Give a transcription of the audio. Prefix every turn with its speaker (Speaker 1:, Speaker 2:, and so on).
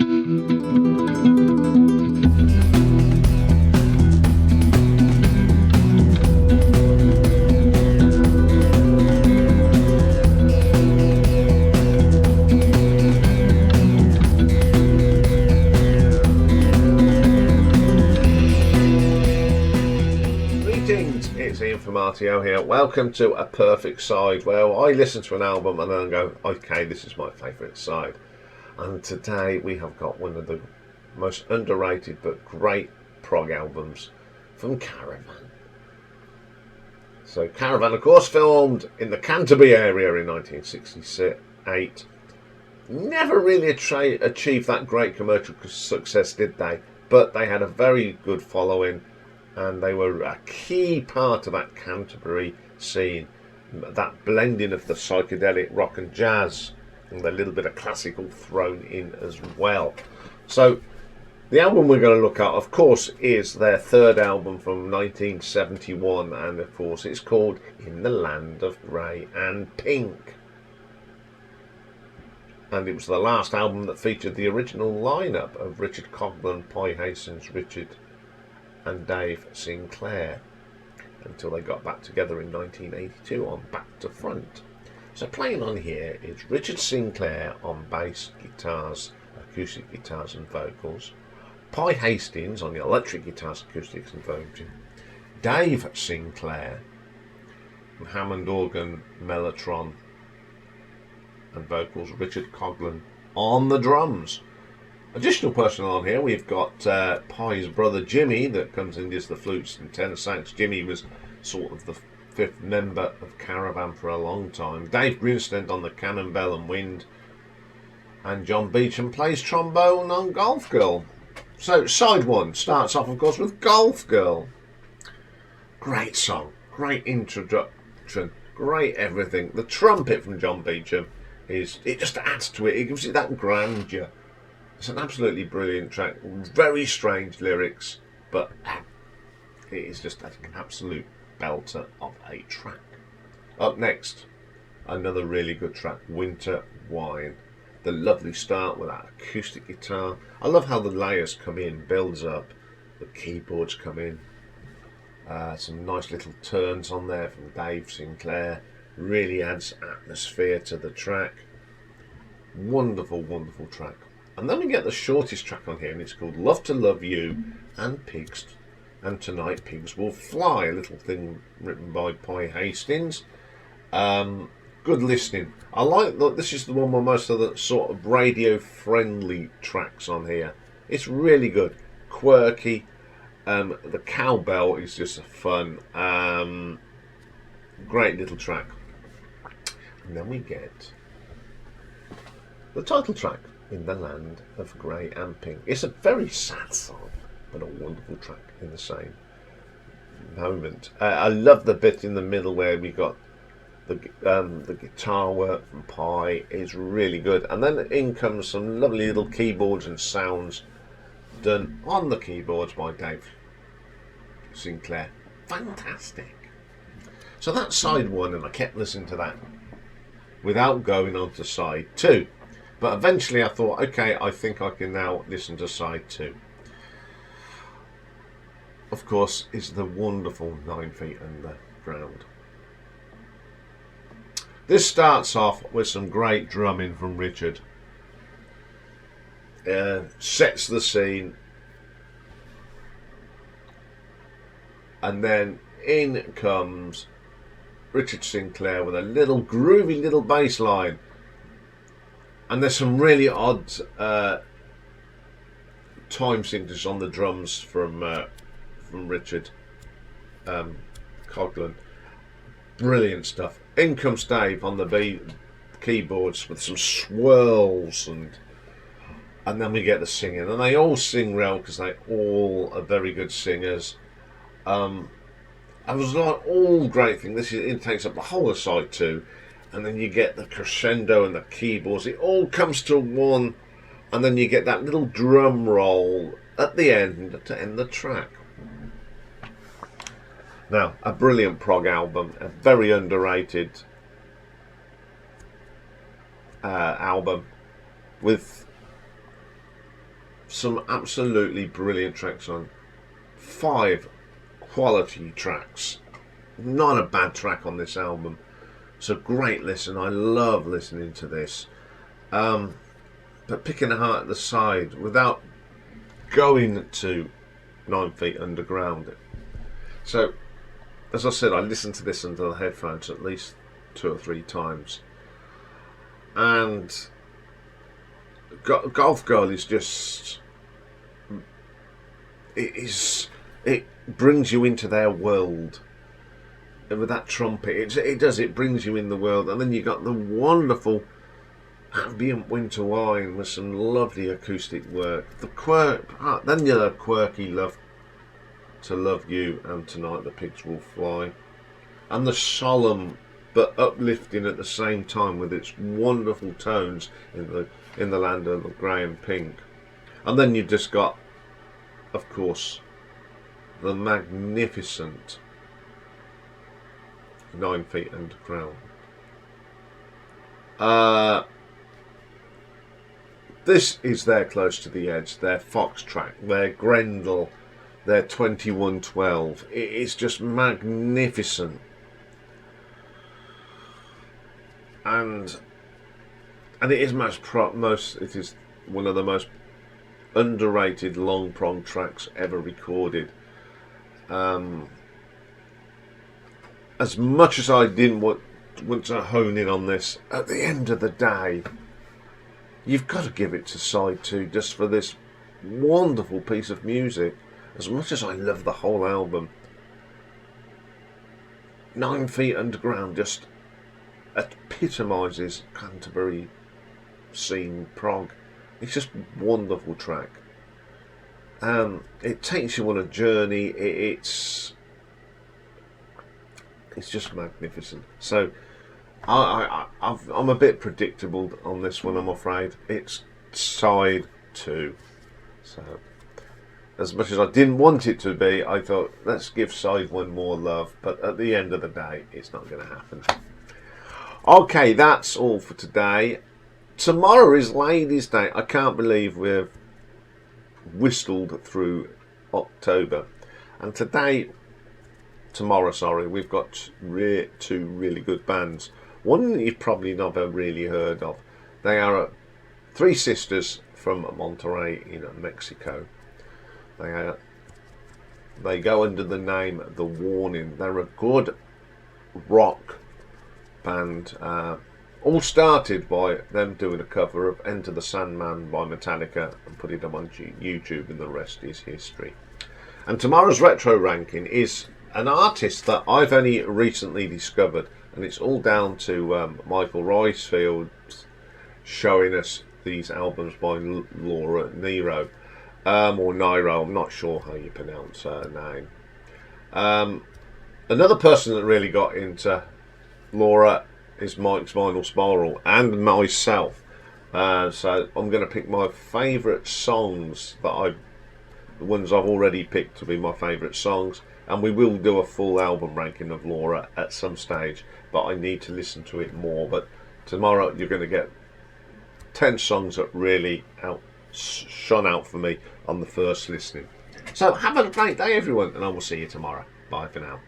Speaker 1: It's Iain from RTO here. Welcome to A Perfect Side, where I listen to an album and then go, okay, this is my favourite side. And today we have got one of the most underrated but great prog albums from Caravan. So Caravan, of course, filmed in the Canterbury area in 1968. Never really achieved that great commercial success, did they? But they had a very good following, and they were a key part of that Canterbury scene, that blending of the psychedelic rock and jazz and a little bit of classical thrown in as well. So the album we're going to look at, of course, is their third album from 1971, and of course it's called In the Land of Grey and Pink. And it was the last album that featured the original lineup of Richard Coglan, Pye Hastings, Richard and Dave Sinclair, until they got back together in 1982 on Back to Front. So playing on here is Richard Sinclair on bass, guitars, acoustic guitars and vocals, Pye Hastings on the electric guitars, acoustics and vocals, Dave Sinclair on Hammond organ, mellotron and vocals, Richard Coglan on the drums. Additional personnel on here, we've got Pye's brother Jimmy, that comes in as the flutes and tenor sax. Jimmy was sort of the fifth member of Caravan for a long time. Dave Grinstead on the cannonbell and wind, and John Beecham plays trombone on Golf Girl. So side one starts off, of course, with Golf Girl. Great song, great introduction, great everything. The trumpet from John Beecham it just adds to it. It gives it that grandeur. It's an absolutely brilliant track, very strange lyrics, but it is just an absolute belter of a track. Up next, another really good track, Winter Wine. The lovely start with that acoustic guitar. I love how the layers come in, builds up, the keyboards come in. Some nice little turns on there from Dave Sinclair. Really adds atmosphere to the track. Wonderful, wonderful track. And then we get the shortest track on here, and it's called Love to Love You and Pigs. And Tonight Pigs Will Fly, a little thing written by Pye Hastings. Good listening. I like that this is the one with most of the sort of radio-friendly tracks on here. It's really good. Quirky. The cowbell is just fun. Great little track. And then we get the title track, In the Land of Grey and Pink. It's a very sad song, but a wonderful track in the same moment. I love the bit in the middle where we got the guitar work from Pye. Is really good, and then in comes some lovely little keyboards and sounds done on the keyboards by Dave Sinclair. Fantastic. So that's side one, and I kept listening to that without going on to side two. But eventually I thought, okay, I think I can now listen to side two. Of course, is the wonderful 9 Feet Underground. This starts off with some great drumming from Richard. Sets the scene. And then in comes Richard Sinclair with a little groovy little bass line. And there's some really odd time signatures on the drums from Richard Coglan. Brilliant stuff. In comes Dave on the keyboards with some swirls, and then we get the singing. And they all sing well because they all are very good singers. And it was like all great things. It takes up the whole of side two. And then you get the crescendo and the keyboards. It all comes to one, and then you get that little drum roll at the end to end the track. Now, a brilliant prog album, a very underrated album with some absolutely brilliant tracks on. 5 quality tracks. Not a bad track on this album. It's a great listen. I love listening to this. But picking a heart at the side without going to 9 Feet Underground. So, as I said, I listened to this under the headphones at least 2 or 3 times. And Golf Girl is just... It brings you into their world. And with that trumpet, it brings you in the world. And then you got the wonderful ambient winter wine with some lovely acoustic work. Then you have quirky Love to Love You and Tonight the Pigs Will Fly. And the solemn but uplifting at the same time with its wonderful tones in the land of the grey and pink. And then you've just got, of course, the magnificent 9 Feet Underground. This is their Close to the Edge, their Fox track, their Grendel, their 2112. It is just magnificent. And it is it is one of the most underrated long prong tracks ever recorded. As much as I didn't want to hone in on this, at the end of the day, you've got to give it to side 2 just for this wonderful piece of music. As much as I love the whole album, 9 Feet Underground just epitomises Canterbury scene prog. It's just a wonderful track. It takes you on a journey. It's just magnificent. So I'm a bit predictable on this one, I'm afraid. It's side 2. So as much as I didn't want it to be, I thought let's give side 1 more love. But at the end of the day, it's not going to happen. Okay, that's all for today. Tomorrow is Ladies' Day. I can't believe we've whistled through October. And tomorrow, we've got 2 really good bands. One that you've probably never really heard of. They are 3 sisters from Monterrey in Mexico. They go under the name The Warning. They're a good rock band. All started by them doing a cover of Enter the Sandman by Metallica and putting them on YouTube, and the rest is history. And tomorrow's retro ranking is an artist that I've only recently discovered, and it's all down to Michael Ricefield showing us these albums by Laura Nero, or Niro, I'm not sure how you pronounce her name. Another person that really got into Laura is Mike's Vinyl Spiral and myself. So I'm going to pick my favourite songs the ones I've already picked to be my favourite songs, and we will do a full album ranking of Laura at some stage, but I need to listen to it more. But tomorrow you're going to get 10 songs that really shone out for me on the first listening. So have a great day everyone, and I will see you tomorrow. Bye for now.